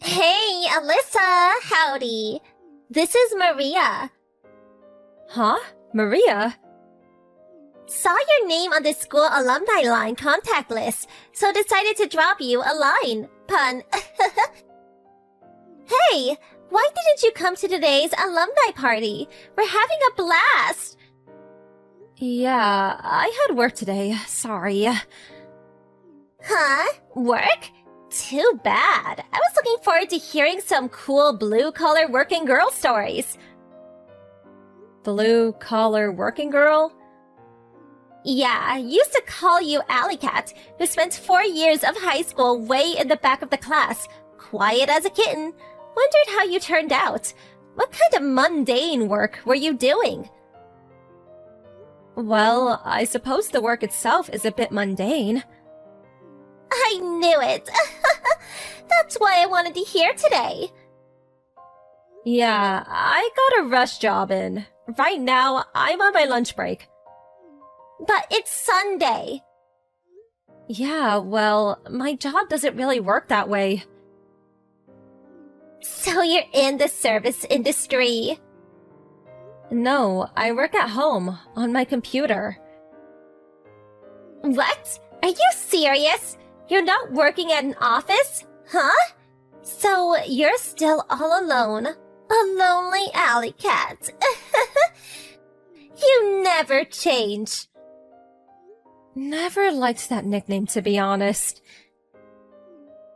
Hey, Alyssa! Howdy! This is Maria. Huh? Maria? Saw your name on the school alumni line contact list, so decided to drop you a line. Pun. Hey, why didn't you come to today's alumni party? We're having a blast! Yeah, I had work today. Sorry. Huh? Work? Too bad. I was looking forward to hearing some cool blue-collar working girl stories. Blue-collar working girl? Yeah, I used to call you Alley Cat, who spent 4 years of high school way in the back of the class, quiet as a kitten. Wondered how you turned out. What kind of mundane work were you doing? Well, I suppose the work itself is a bit mundane. I knew it! That's why I wanted to hear today. Yeah, I got a rush job in. Right now, I'm on my lunch break. But it's Sunday. Yeah, well, my job doesn't really work that way. So you're in the service industry? No, I work at home, on my computer. What? Are you serious? You're not working at an office? Huh? So you're still all alone. A lonely alley cat. You never change. Never liked that nickname, to be honest.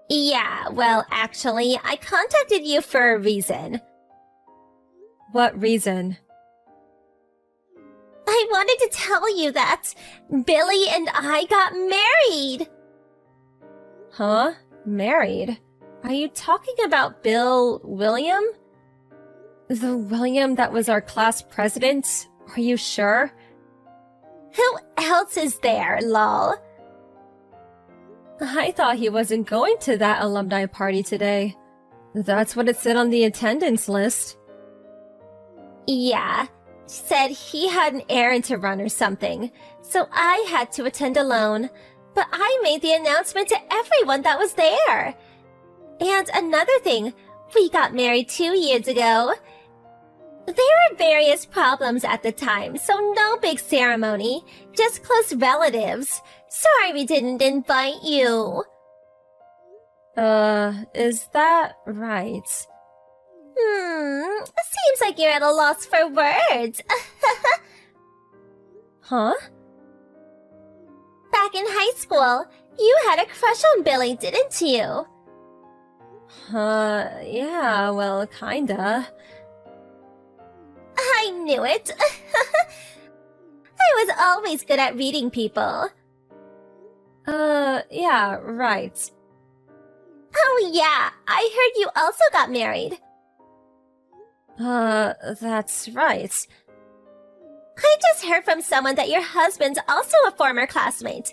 Yeah, well, actually, I contacted you for a reason. What reason? I wanted to tell you that Billy and I got married. Huh? Married? Are you talking about Bill William? The William that was our class president? Are you sure? Who else is there, lol? I thought he wasn't going to that alumni party today. That's what it said on the attendance list. Yeah, said he had an errand to run or something, so I had to attend alone. But I made the announcement to everyone that was there. And another thing, we got married 2 years ago. There were various problems at the time, so no big ceremony, just close relatives. Sorry we didn't invite you. Is that right? Seems like you're at a loss for words. Huh? Back in high school, you had a crush on Billy, didn't you? Yeah, well, kinda. I knew it. I was always good at reading people. Yeah, right. Oh yeah, I heard you also got married. That's right. I just heard from someone that your husband's also a former classmate.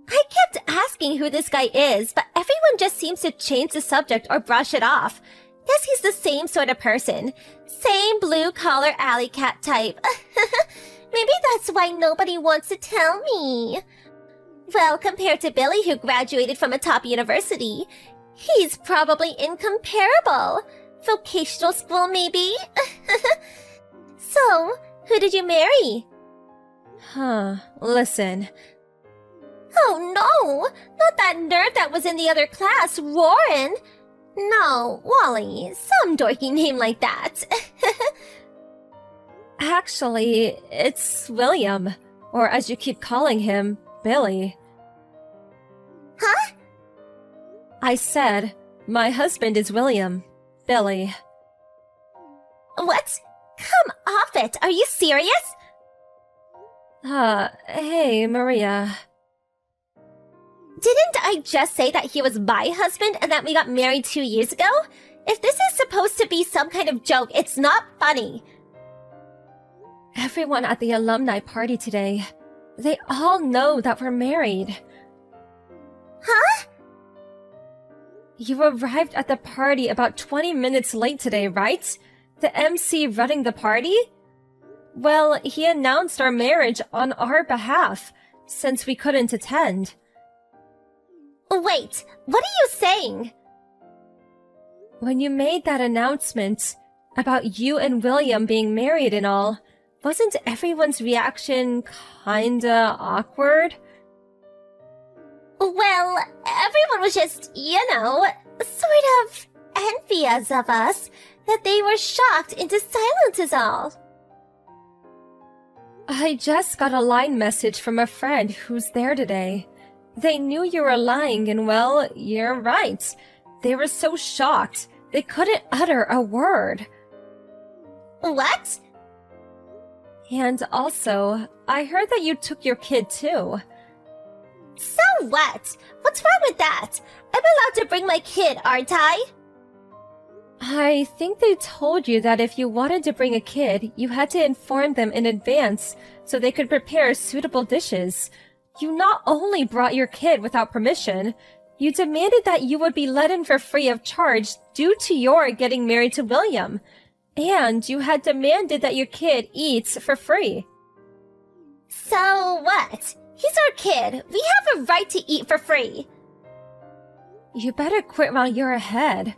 I kept asking who this guy is, but everyone just seems to change the subject or brush it off. Guess he's the same sort of person. Same blue-collar alley cat type. Maybe that's why nobody wants to tell me. Well, compared to Billy, who graduated from a top university, he's probably incomparable. Vocational school, maybe? So, who did you marry? Listen. Oh no! Not that nerd that was in the other class, Warren! No, Wally, some dorky name like that. Actually, it's William. Or as you keep calling him, Billy. Huh? I said, my husband is William. Billy. What? Come off it! Are you serious? Hey, Maria. Didn't I just say that he was my husband and that we got married 2 years ago? If this is supposed to be some kind of joke, it's not funny. Everyone at the alumni party today, they all know that we're married. Huh? You arrived at the party about 20 minutes late today, right? The MC running the party? Well, he announced our marriage on our behalf, since we couldn't attend. Wait, what are you saying? When you made that announcement about you and William being married and all, wasn't everyone's reaction kinda awkward? Well, everyone was just, sort of envious of us, that they were shocked into silence is all. I just got a line message from a friend who's there today. They knew you were lying and well, you're right. They were so shocked, they couldn't utter a word. What? And also, I heard that you took your kid too. So what? What's wrong with that? I'm allowed to bring my kid, aren't I? I think they told you that if you wanted to bring a kid, you had to inform them in advance so they could prepare suitable dishes. You not only brought your kid without permission, you demanded that you would be let in for free of charge due to your getting married to William. And you had demanded that your kid eats for free. So what? He's our kid. We have a right to eat for free. You better quit while you're ahead.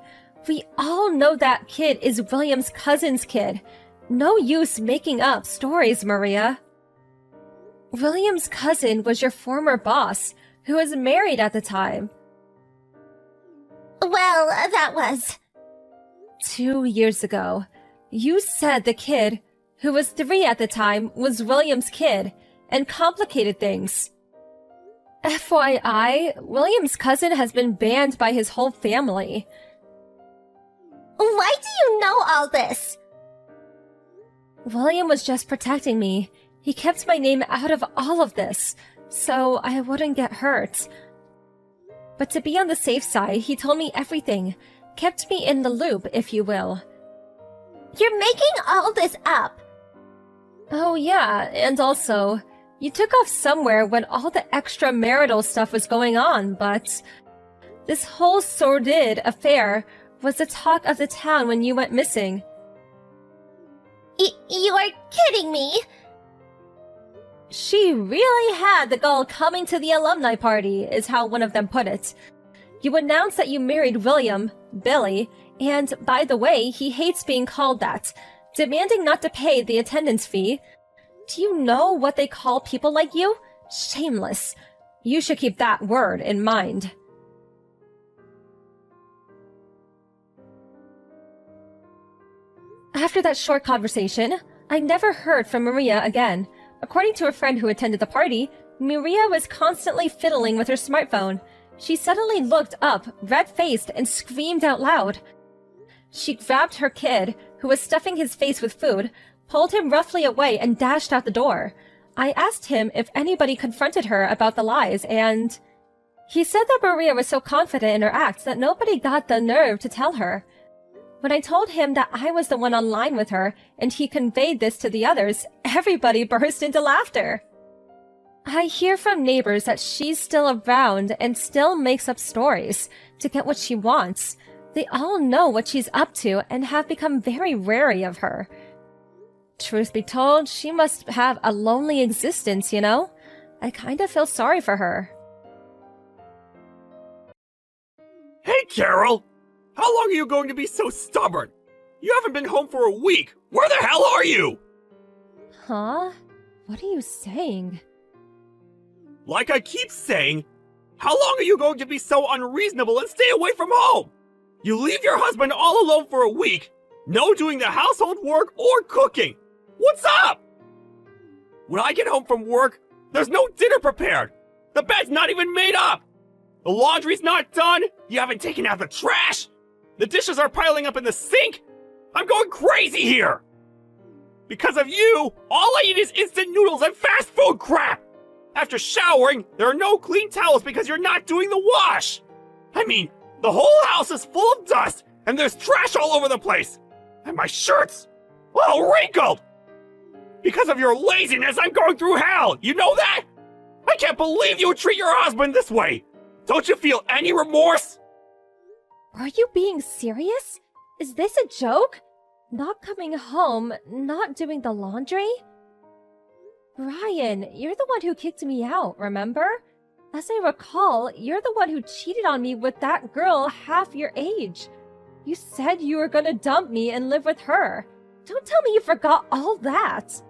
We all know that kid is William's cousin's kid. No use making up stories, Maria. William's cousin was your former boss, who was married at the time. Well, that was 2 years ago. You said the kid, who was 3 at the time, was William's kid, and complicated things. FYI, William's cousin has been banned by his whole family. Why do you know all this? William was just protecting me. He kept my name out of all of this, so I wouldn't get hurt. But to be on the safe side, he told me everything, kept me in the loop, if you will. You're making all this up. Oh yeah, and also, you took off somewhere when all the extramarital stuff was going on, but this whole sordid affair was the talk of the town when you went missing. You are kidding me. She really had the gall coming to the alumni party, is how one of them put it. You announced that you married William, Billy, and by the way, he hates being called that, demanding not to pay the attendance fee. Do you know what they call people like you? Shameless. You should keep that word in mind. After that short conversation, I never heard from Maria again. According to a friend who attended the party, Maria was constantly fiddling with her smartphone. She suddenly looked up, red-faced, and screamed out loud. She grabbed her kid, who was stuffing his face with food, pulled him roughly away, and dashed out the door. I asked him if anybody confronted her about the lies, and he said that Maria was so confident in her act that nobody got the nerve to tell her. When I told him that I was the one online with her, and he conveyed this to the others, everybody burst into laughter. I hear from neighbors that she's still around and still makes up stories to get what she wants. They all know what she's up to and have become very wary of her. Truth be told, she must have a lonely existence, you know? I kinda feel sorry for her. Hey, Carol! How long are you going to be so stubborn? You haven't been home for a week! Where the hell are you? Huh? What are you saying? Like I keep saying, how long are you going to be so unreasonable and stay away from home? You leave your husband all alone for a week, no doing the household work or cooking. What's up? When I get home from work, there's no dinner prepared. The bed's not even made up. The laundry's not done. You haven't taken out the trash. The dishes are piling up in the sink. I'm going crazy here. Because of you, all I eat is instant noodles and fast food crap. After showering, there are no clean towels because you're not doing the wash. I mean, the whole house is full of dust and there's trash all over the place. And my shirt's all wrinkled. Because of your laziness, I'm going through hell. You know that? I can't believe you would treat your husband this way. Don't you feel any remorse? Are you being serious? Is this a joke? Not coming home, not doing the laundry? Ryan, you're the one who kicked me out, remember? As I recall, you're the one who cheated on me with that girl half your age. You said you were gonna dump me and live with her. Don't tell me you forgot all that.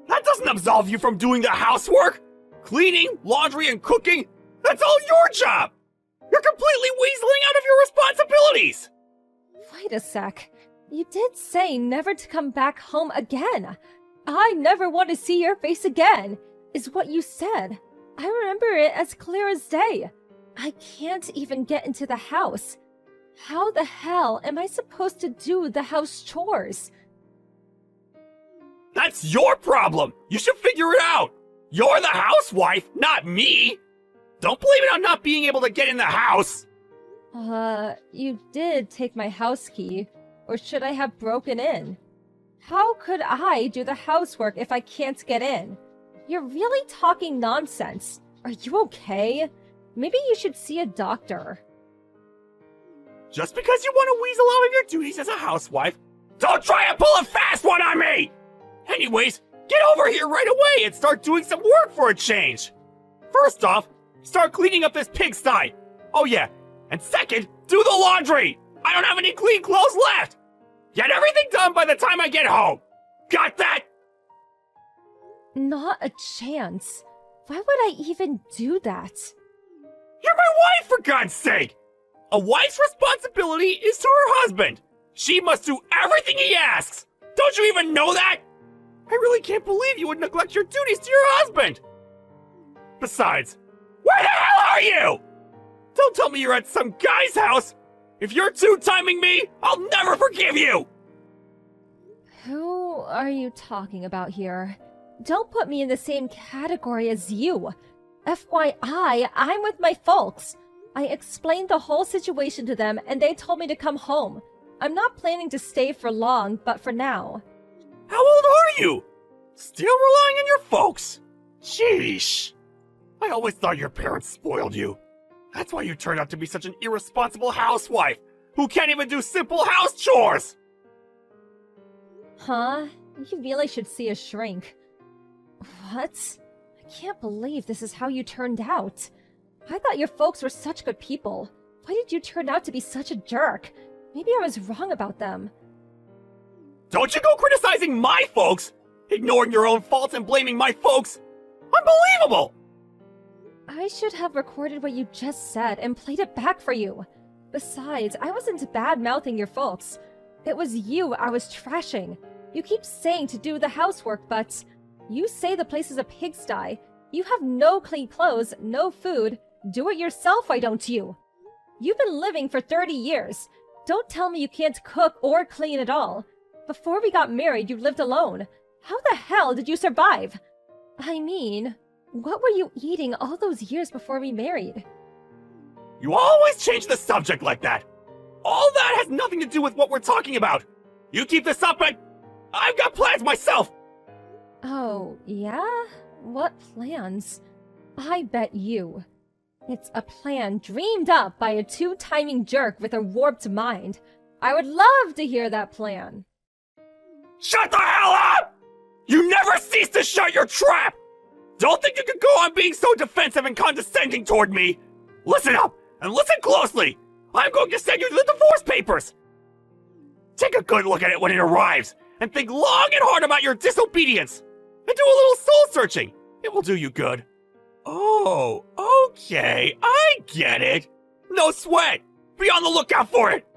That doesn't absolve you from doing the housework! Cleaning, laundry, and cooking? That's all your job! You're completely weaseling out of your responsibilities! Wait a sec. You did say never to come back home again. I never want to see your face again, is what you said. I remember it as clear as day. I can't even get into the house. How the hell am I supposed to do the house chores? That's your problem! You should figure it out! You're the housewife, not me! Don't blame it on not being able to get in the house! You did take my house key, or should I have broken in? How could I do the housework if I can't get in? You're really talking nonsense. Are you okay? Maybe you should see a doctor. Just because you want to weasel out of your duties as a housewife, don't try and pull a fast one on me! Anyways, get over here right away and start doing some work for a change! First off, start cleaning up this pigsty! Oh yeah, and second, do the laundry! I don't have any clean clothes left! Get everything done by the time I get home! Got that? Not a chance. Why would I even do that? You're my wife, for God's sake! A wife's responsibility is to her husband! She must do everything he asks! Don't you even know that? I really can't believe you would neglect your duties to your husband! Besides, where the hell are you? Don't tell me you're at some guy's house! If you're two-timing me, I'll never forgive you! Who are you talking about here? Don't put me in the same category as you. FYI, I'm with my folks. I explained the whole situation to them and they told me to come home. I'm not planning to stay for long, but for now. How old are you? Still relying on your folks? Sheesh. I always thought your parents spoiled you. That's why you turned out to be such an irresponsible housewife who can't even do simple house chores! Huh? You really should see a shrink. What? I can't believe this is how you turned out. I thought your folks were such good people. Why did you turn out to be such a jerk? Maybe I was wrong about them. Don't you go criticizing my folks! Ignoring your own faults and blaming my folks! Unbelievable! I should have recorded what you just said and played it back for you. Besides, I wasn't bad-mouthing your folks. It was you I was trashing. You keep saying to do the housework, but you say the place is a pigsty. You have no clean clothes, no food. Do it yourself, why don't you? You've been living for 30 years. Don't tell me you can't cook or clean at all. Before we got married, you lived alone. How the hell did you survive? I mean, what were you eating all those years before we married? You always change the subject like that! All that has nothing to do with what we're talking about! You keep this up and I've got plans myself! Oh, yeah? What plans? I bet you. It's a plan dreamed up by a two-timing jerk with a warped mind. I would love to hear that plan. Shut the hell up! You never cease to shut your trap! Don't think you can go on being so defensive and condescending toward me! Listen up, and listen closely! I'm going to send you the divorce papers! Take a good look at it when it arrives, and think long and hard about your disobedience! And do a little soul-searching! It will do you good. Oh, okay, I get it! No sweat! Be on the lookout for it!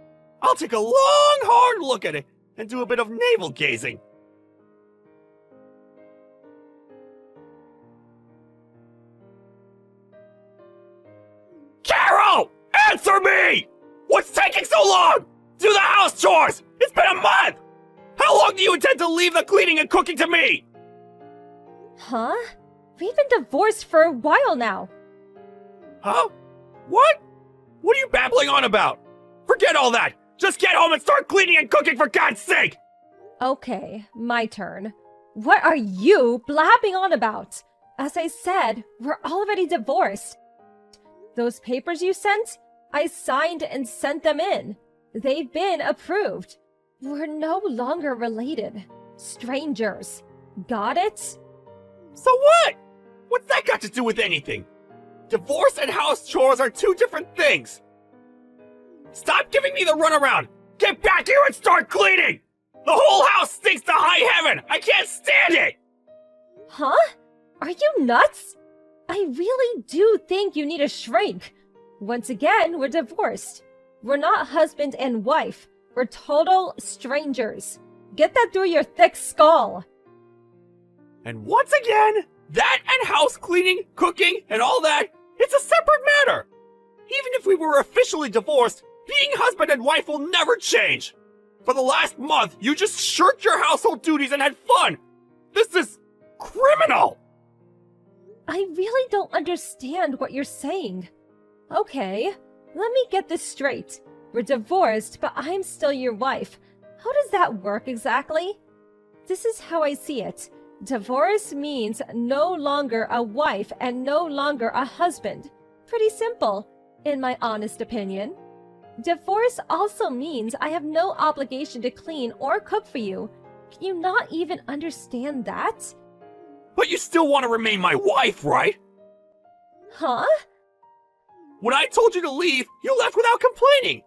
I'll take a long, hard look at it, and do a bit of navel-gazing. Carol! Answer me! What's taking so long? Do the house chores! It's been a month! How long do you intend to leave the cleaning and cooking to me? Huh? We've been divorced for a while now. Huh? What? What are you babbling on about? Forget all that! Just get home and start cleaning and cooking for God's sake! Okay, my turn. What are you blabbing on about? As I said, we're already divorced. Those papers you sent, I signed and sent them in. They've been approved. We're no longer related. Strangers. Got it? So what? What's that got to do with anything? Divorce and house chores are two different things. Stop giving me the runaround! Get back here and start cleaning! The whole house stinks to high heaven! I can't stand it! Huh? Are you nuts? I really do think you need a shrink. Once again, we're divorced. We're not husband and wife. We're total strangers. Get that through your thick skull. And once again, that and house cleaning, cooking, and all that, it's a separate matter. Even if we were officially divorced, being husband and wife will never change. For the last month, you just shirked your household duties and had fun. This is criminal. I really don't understand what you're saying. Okay, let me get this straight. We're divorced, but I'm still your wife. How does that work exactly? This is how I see it. Divorce means no longer a wife and no longer a husband. Pretty simple, in my honest opinion. Divorce also means I have no obligation to clean or cook for you. Can you not even understand that? But you still want to remain my wife, right? Huh? When I told you to leave, you left without complaining.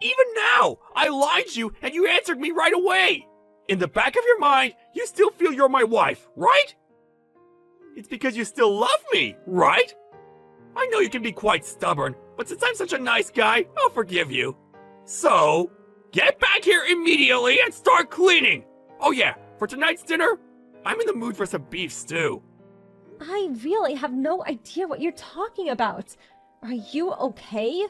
Even now, I lied to you and you answered me right away. In the back of your mind, you still feel you're my wife, right? It's because you still love me, right? I know you can be quite stubborn, but since I'm such a nice guy, I'll forgive you. So, get back here immediately and start cleaning. Oh yeah, for tonight's dinner, I'm in the mood for some beef stew. I really have no idea what you're talking about. Are you okay?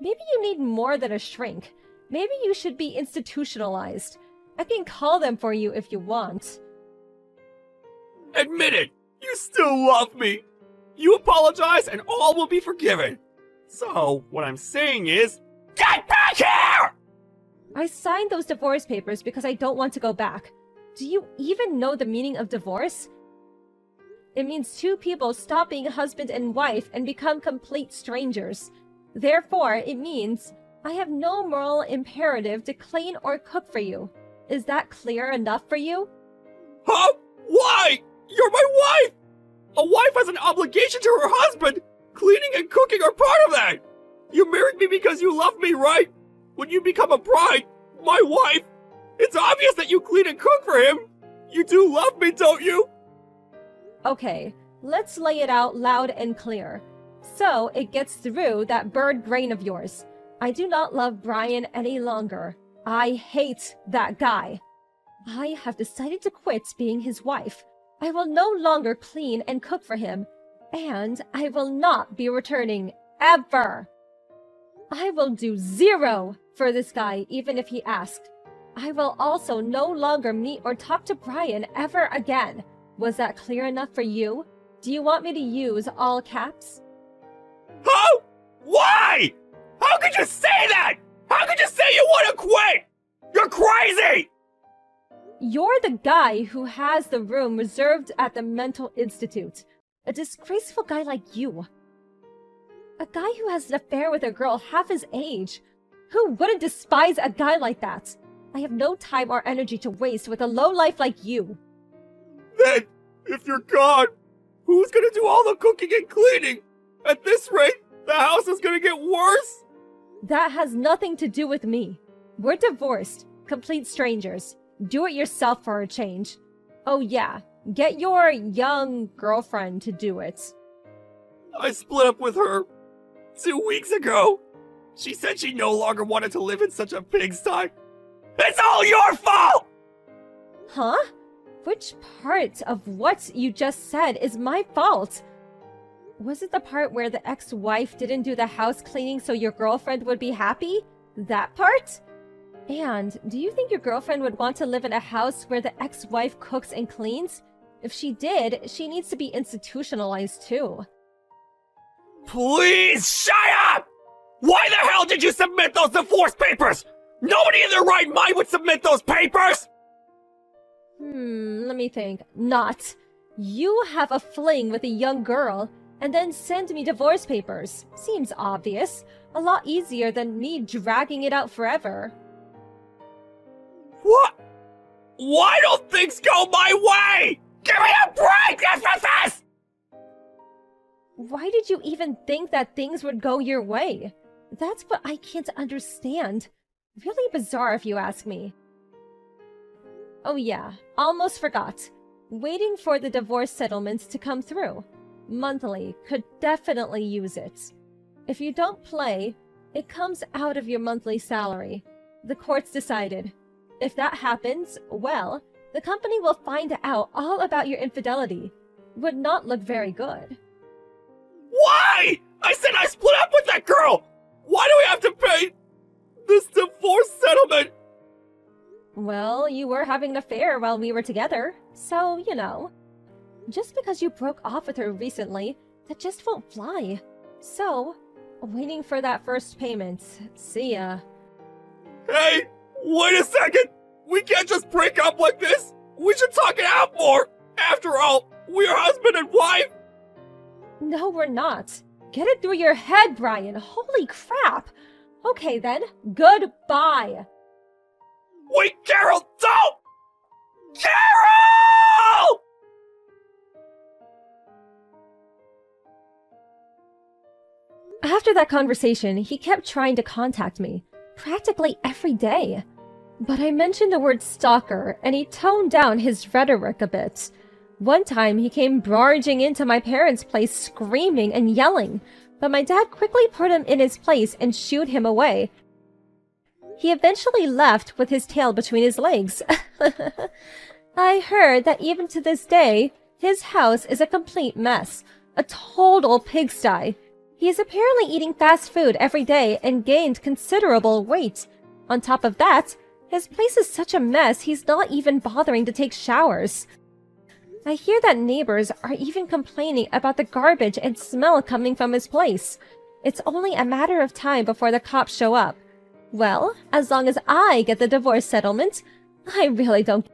Maybe you need more than a shrink. Maybe you should be institutionalized. I can call them for you if you want. Admit it, you still love me. You apologize and all will be forgiven. So, what I'm saying is, get back here! I signed those divorce papers because I don't want to go back. Do you even know the meaning of divorce? It means two people stop being husband and wife and become complete strangers. Therefore, it means I have no moral imperative to clean or cook for you. Is that clear enough for you? Huh? Why? You're my wife! A wife has an obligation to her husband! Cleaning and cooking are part of that! You married me because you love me, right? When you become a bride, my wife, it's obvious that you clean and cook for him! You do love me, don't you? Okay, let's lay it out loud and clear. So it gets through that bird brain of yours. I do not love Brian any longer. I hate that guy. I have decided to quit being his wife. I will no longer clean and cook for him, and I will not be returning ever. I will do 0 for this guy, even if he asked. I will also no longer meet or talk to Brian ever again. Was that clear enough for you? Do you want me to use all caps? How? Why? How could you say that? How could you say you want to quit? You're crazy! You're the guy who has the room reserved at the mental institute. A disgraceful guy like you. A guy who has an affair with a girl half his age. Who wouldn't despise a guy like that? I have no time or energy to waste with a lowlife like you. Then, if you're gone, who's gonna do all the cooking and cleaning? At this rate, the house is gonna get worse? That has nothing to do with me. We're divorced, complete strangers. Do it yourself for a change. Oh yeah, get your young girlfriend to do it. I split up with her 2 weeks ago. She said she no longer wanted to live in such a pigsty. It's all your fault! Huh? Which part of what you just said is my fault? Was it the part where the ex-wife didn't do the house cleaning so your girlfriend would be happy? That part? And do you think your girlfriend would want to live in a house where the ex-wife cooks and cleans? If she did, she needs to be institutionalized too. Please shut up! Why the hell did you submit those divorce papers? Nobody in their right mind would submit those papers! Let me think. Not. You have a fling with a young girl, and then send me divorce papers. Seems obvious. A lot easier than me dragging it out forever. What? Why don't things go my way? Give me a break, this! Why did you even think that things would go your way? That's what I can't understand. Really bizarre if you ask me. Oh yeah, almost forgot. Waiting for the divorce settlements to come through. Monthly could definitely use it. If you don't play, it comes out of your monthly salary. The courts decided. If that happens, well, the company will find out all about your infidelity. Would not look very good. Why? I said I split up with that girl! Why do we have to pay this divorce settlement? Well, you were having an affair while we were together, so, you know. Just because you broke off with her recently, that just won't fly. So, waiting for that first payment. See ya. Hey, wait a second! We can't just break up like this! We should talk it out more! After all, we're husband and wife! No, we're not. Get it through your head, Brian. Holy crap! Okay then, goodbye! Wait, Carol, don't! Carol! After that conversation, he kept trying to contact me, practically every day. But I mentioned the word stalker, and he toned down his rhetoric a bit. One time, he came barging into my parents' place screaming and yelling, but my dad quickly put him in his place and shooed him away. He eventually left with his tail between his legs. I heard that even to this day, his house is a complete mess, a total pigsty. He is apparently eating fast food every day and gained considerable weight. On top of that, his place is such a mess he's not even bothering to take showers. I hear that neighbors are even complaining about the garbage and smell coming from his place. It's only a matter of time before the cops show up. Well, as long as I get the divorce settlement, I really don't